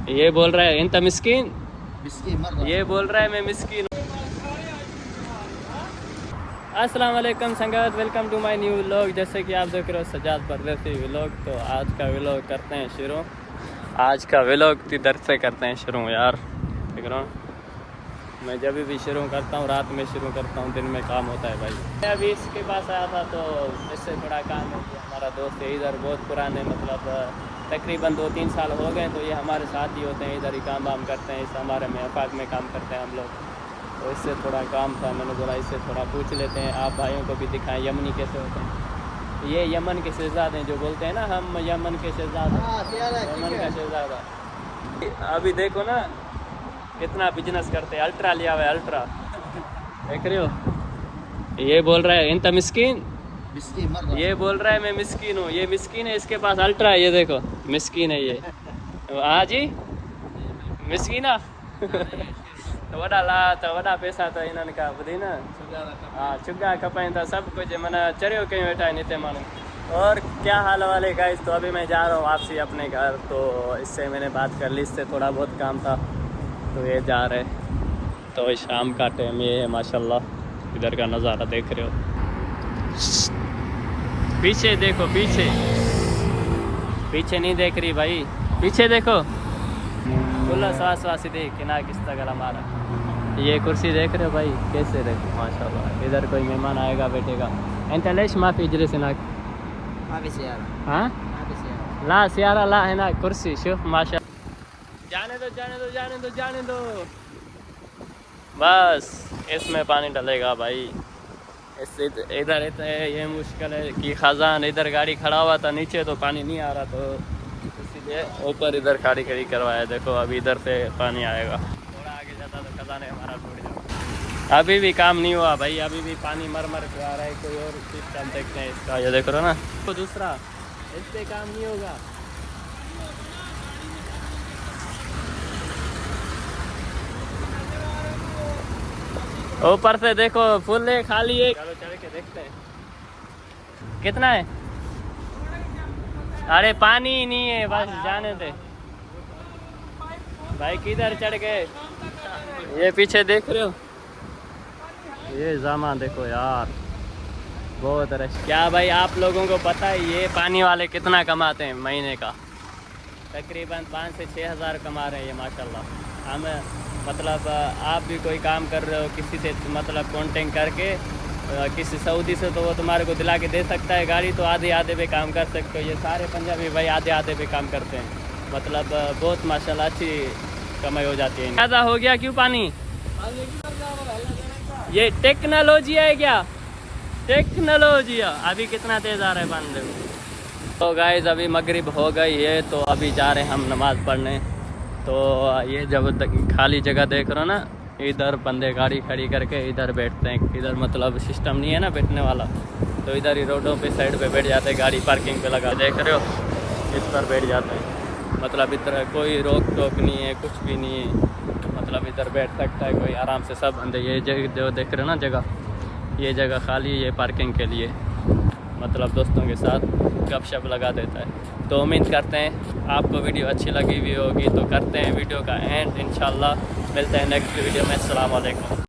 ये बोल रहा है इंत मिस्कीन, मिस्कीन ये बोल रहा है मैं मिस्कीन। अस्सलाम वालेकुम संगत, welcome to my new vlog. जैसे कि आप देख रहे हो सजाद परदेसी व्लॉग। तो आज का व्लॉग करते हैं शुरू। आज का व्लॉग इधर से करते हैं शुरू यार। देख रहा हूँ मैं जब भी शुरू करता हूँ रात में शुरू करता हूँ, दिन में काम होता है भाई। मैं अभी इसके पास आया था तो इससे थोड़ा काम है कि हमारा दोस्त है इधर, बहुत पुराने मतलब तकरीबन 2-3 साल हो गए। तो ये हमारे साथ ही होते हैं, इधर ही काम वाम करते हैं। इस हमारे महफाक में काम करते हैं हम लोग। तो इससे थोड़ा काम था, मैंने बोला इससे थोड़ा पूछ लेते हैं, आप भाइयों को भी दिखाएं यमनी कैसे होते हैं। ये यमन के शहजादे हैं जो बोलते हैं ना, हम यमन के शहजादे, यमन का शहजादा। अभी देखो ना कितना बिजनेस करते हैं। अल्ट्रा लिया हुआ है, अल्ट्रा देख रहे हो। ये बोल रहा है इंत मिस्कीन, ये बोल रहा है मैं मिस्कीन हूँ। ये मिस्कीन है, इसके पास अल्ट्रा है। ये देखो मिस्कीन है ये। हाँ जी मिस्कीना वॾा ला त वॾा पैसा त इन्हनि खां ॿुधी न। हाँ चुगा खपाइनि था सब कुछ माना चरियो कहीं बैठा है नित्य मानू। और क्या हाल वाले गाइस। तो अभी मैं जा रहा हूँ वापसी अपने घर। तो इससे मैंने बात कर ली, इससे थोड़ा बहुत काम था तो ये जा रहे। तो शाम का टाइम ये है माशाल्लाह। इधर का नज़ारा देख रहे हो, पीछे देखो, पीछे पीछे नहीं देख रही भाई, पीछे देखो। खुला सांस वासी देख कि ना किस तरह हमारा। ये कुर्सी देख रहे हो भाई, कैसे देखो माशाल्लाह। इधर कोई मेहमान आएगा बैठेगा। एंटलेश माफी इजलिस ना हाँ ला सियारा ला है ना कुर्सी शुफ माशा। जाने दो जाने दो जाने दो जाने दो, बस इसमें पानी डलेगा भाई। इससे इधर ये मुश्किल है कि खजान इधर गाड़ी खड़ा हुआ था नीचे तो पानी नहीं आ रहा, तो इसीलिए ऊपर इधर खाड़ी खड़ी करवाया। देखो अभी इधर से पानी आएगा, थोड़ा आगे जाता तो खजाने हमारा टूट जाएगा। अभी भी काम नहीं हुआ भाई, अभी भी पानी मर मर के आ रहा है। कोई और सिस्टम देखते हैं इसका। ये देख रहे हो ना, तो दूसरा इससे काम नहीं होगा। ऊपर से देखो फुल है खाली है। चलो चढ़ के देखते हैं कितना है। अरे पानी ही नहीं है, बस जाने दे भाई। किधर चढ़ गए। ये पीछे देख रहे हो, ये जामा देखो यार, बहुत रश। क्या भाई आप लोगों को पता है ये पानी वाले कितना कमाते हैं महीने का? तकरीबन 5 से 6 हज़ार कमा रहे हैं ये माशाल्लाह। हम मतलब आप भी कोई काम कर रहे हो किसी से मतलब कॉन्टेक्ट करके किसी सऊदी से, तो वो तुम्हारे को दिला के दे सकता है गाड़ी। तो आधे आधे पे काम कर सकते हो। ये सारे पंजाबी भाई आधे आधे पे काम करते हैं, मतलब बहुत माशाल्लाह अच्छी कमाई हो जाती है। ज़्यादा हो गया क्यों पानी? ये टेक्नोलॉजी है क्या? टेक्नोलॉजी अभी कितना तेज़ आ रहा है पानी देखो। तो गाइस अभी मगरिब हो गई है, तो अभी जा रहे हैं हम नमाज़ पढ़ने। तो ये जब खाली जगह देख रहे हो ना, इधर बंदे गाड़ी खड़ी करके इधर बैठते हैं। इधर मतलब सिस्टम नहीं है ना बैठने वाला, तो इधर ही रोडों पे साइड पे बैठ जाते हैं। गाड़ी पार्किंग पे लगा देख रहे हो, इस पर बैठ जाते हैं। मतलब इधर कोई रोक टोक नहीं है, कुछ भी नहीं है। मतलब इधर बैठ सकता है कोई आराम से सब बंदे। ये जगह जो देख रहे हो ना जगह, ये जगह खाली है पार्किंग के लिए। मतलब दोस्तों के साथ गपशप लगा देता है। तो उम्मीद करते हैं आपको वीडियो अच्छी लगी हुई होगी। तो करते हैं वीडियो का एंड, इंशाल्लाह मिलते हैं नेक्स्ट वीडियो में। अस्सलाम वालेकुम।